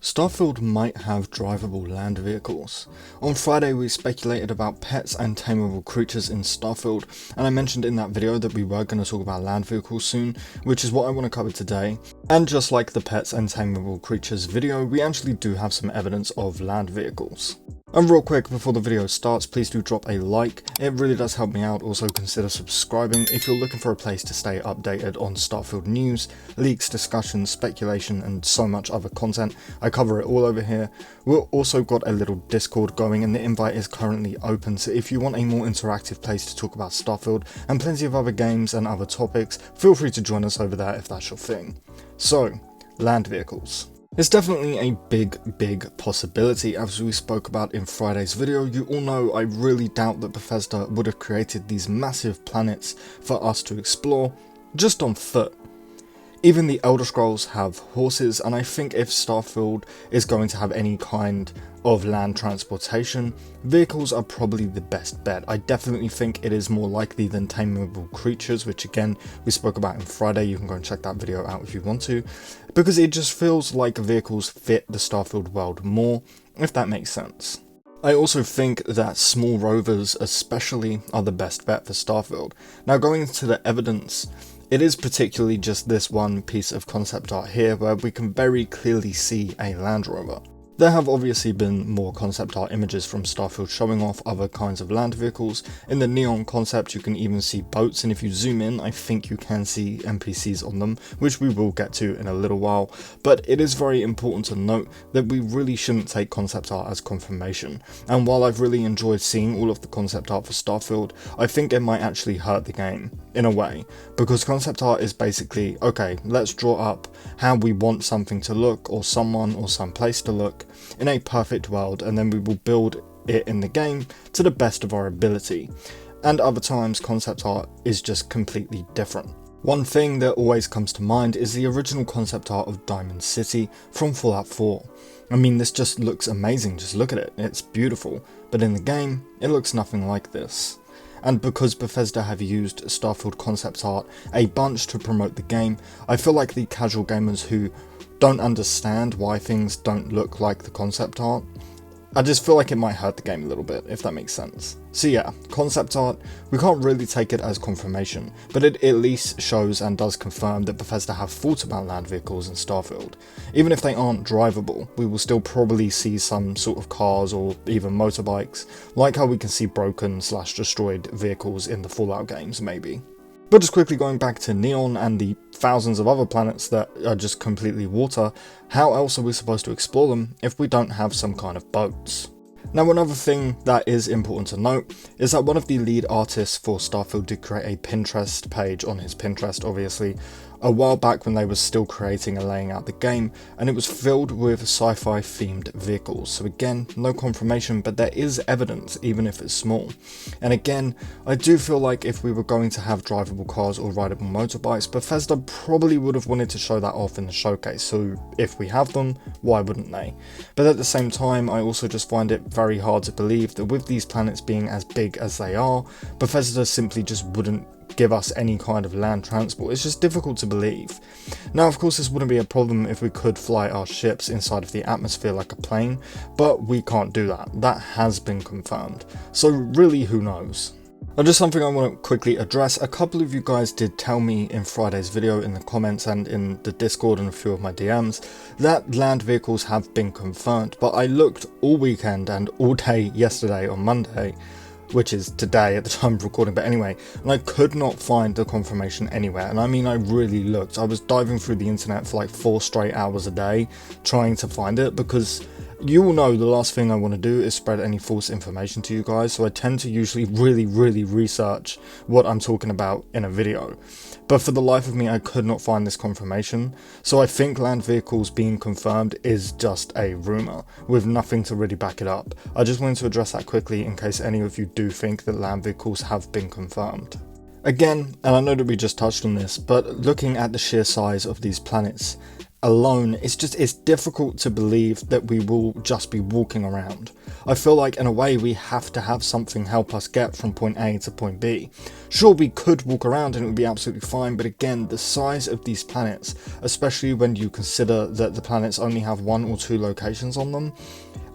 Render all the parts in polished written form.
Starfield might have drivable land vehicles. On Friday we speculated about pets and tameable creatures in Starfield, and I mentioned in that video that we were going to talk about land vehicles soon, which is what I want to cover today. And just like the pets and tameable creatures video, we actually do have some evidence of land vehicles. And real quick, before the video starts, please do drop a like, it really does help me out. Also consider subscribing if you're looking for a place to stay updated on Starfield news, leaks, discussions, speculation and so much other content. I cover it all over here. We've also got a little Discord going and the invite is currently open, so if you want a more interactive place to talk about Starfield and plenty of other games and other topics, feel free to join us over there if that's your thing. So, land vehicles. It's definitely a big possibility. As we spoke about in Friday's video, you all know I really doubt that Bethesda would have created these massive planets for us to explore just on foot. Even the Elder Scrolls have horses, and I think if Starfield is going to have any kind of land transportation, vehicles are probably the best bet. I definitely think it is more likely than tameable creatures, which again we spoke about in Friday. You can go and check that video out if you want to, because it just feels like vehicles fit the Starfield world more, if that makes sense. I also think that small rovers especially are the best bet for Starfield. Now, going into the evidence, it is particularly just this one piece of concept art here where we can very clearly see a Land Rover. There have obviously been more concept art images from Starfield showing off other kinds of land vehicles. In the Neon concept you can even see boats, and if you zoom in I think you can see NPCs on them, which we will get to in a little while. But it is very important to note that we really shouldn't take concept art as confirmation, and while I've really enjoyed seeing all of the concept art for Starfield, I think it might actually hurt the game, in a way, because concept art is basically, okay, let's draw up how we want something to look, or someone or some place to look, in a perfect world, and then we will build it in the game to the best of our ability. And other times concept art is just completely different. One thing that always comes to mind is the original concept art of Diamond City from Fallout 4. I mean, this just looks amazing, just look at it, it's beautiful, but in the game it looks nothing like this. And because Bethesda have used Starfield concept art a bunch to promote the game, I feel like the casual gamers who don't understand why things don't look like the concept art, I just feel like it might hurt the game a little bit, if that makes sense. So yeah, concept art, we can't really take it as confirmation, but it at least shows and does confirm that Bethesda have thought about land vehicles in Starfield. Even if they aren't drivable, we will still probably see some sort of cars or even motorbikes, like how we can see broken/destroyed vehicles in the Fallout games maybe. But just quickly going back to Neon and the thousands of other planets that are just completely water, how else are we supposed to explore them if we don't have some kind of boats? Now, another thing that is important to note is that one of the lead artists for Starfield did create a Pinterest page on his Pinterest, obviously, a while back when they were still creating and laying out the game, and it was filled with sci-fi themed vehicles. So again, no confirmation, but there is evidence, even if it's small. And again, I do feel like if we were going to have drivable cars or rideable motorbikes, Bethesda probably would have wanted to show that off in the showcase, so if we have them, why wouldn't they? But at the same time, I also just find it very hard to believe that with these planets being as big as they are, Bethesda simply just wouldn't give us any kind of land transport. It's just difficult to believe. Now, of course, this wouldn't be a problem if we could fly our ships inside of the atmosphere like a plane, but we can't do that. That has been confirmed. So really, who knows? Now, just something I want to quickly address. A couple of you guys did tell me in Friday's video in the comments and in the Discord and a few of my DMs that land vehicles have been confirmed, but I looked all weekend and all day yesterday on Monday, which is today at the time of recording, but anyway, and I could not find the confirmation anywhere. And I mean, I really looked. I was diving through the internet for like 4 straight hours a day trying to find it, because you all know the last thing I want to do is spread any false information to you guys, so I tend to usually really research what I'm talking about in a video. But for the life of me, I could not find this confirmation, so I think land vehicles being confirmed is just a rumour, with nothing to really back it up. I just wanted to address that quickly in case any of you do think that land vehicles have been confirmed. Again, and I know that we just touched on this, but looking at the sheer size of these planets, alone, it's difficult to believe that we will just be walking around. I feel like in a way we have to have something help us get from point A to point B. Sure, we could walk around and it would be absolutely fine, but again, the size of these planets, especially when you consider that the planets only have 1 or 2 locations on them,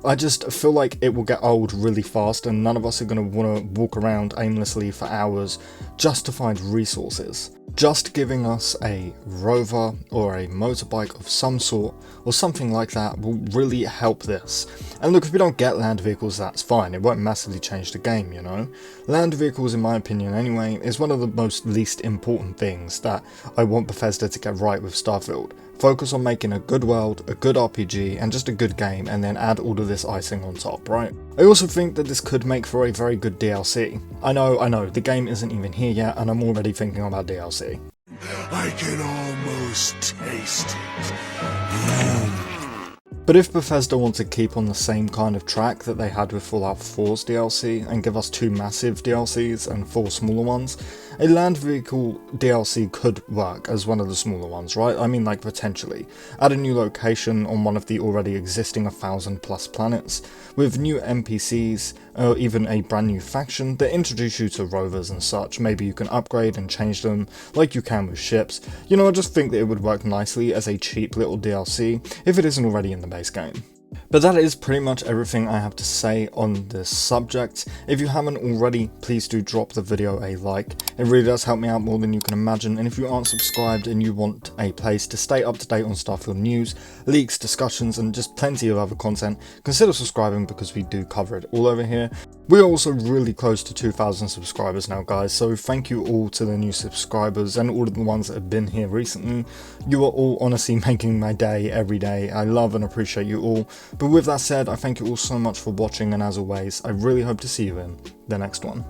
I just feel like it will get old really fast and none of us are going to want to walk around aimlessly for hours just to find resources. Just giving us a rover or a motorbike of some sort or something like that will really help this. And look, if we don't get land vehicles, that's fine, it won't massively change the game, you know. Land vehicles, in my opinion anyway, is one of the most least important things that I want Bethesda to get right with Starfield. Focus on making a good world, a good RPG, and just a good game, and then add all of this icing on top, right? I also think that this could make for a very good DLC. I know, the game isn't even here yet, and I'm already thinking about DLC. I can almost taste it. But if Bethesda want to keep on the same kind of track that they had with Fallout 4's DLC and give us 2 massive DLCs and 4 smaller ones, a land vehicle DLC could work as one of the smaller ones, right? I mean, like, potentially. Add a new location on one of the already existing 1,000+ planets, with new NPCs, or even a brand new faction that introduce you to rovers and such. Maybe you can upgrade and change them, like you can with ships. You know, I just think that it would work nicely as a cheap little DLC, if it isn't already in the base game. But that is pretty much everything I have to say on this subject. If you haven't already, please do drop the video a like. It really does help me out more than you can imagine, and if you aren't subscribed and you want a place to stay up to date on Starfield news, leaks, discussions, and just plenty of other content, consider subscribing because we do cover it all over here. We are also really close to 2,000 subscribers now, guys, so thank you all to the new subscribers and all of the ones that have been here recently. You are all honestly making my day every day. I love and appreciate you all. But with that said, I thank you all so much for watching, and as always, I really hope to see you in the next one.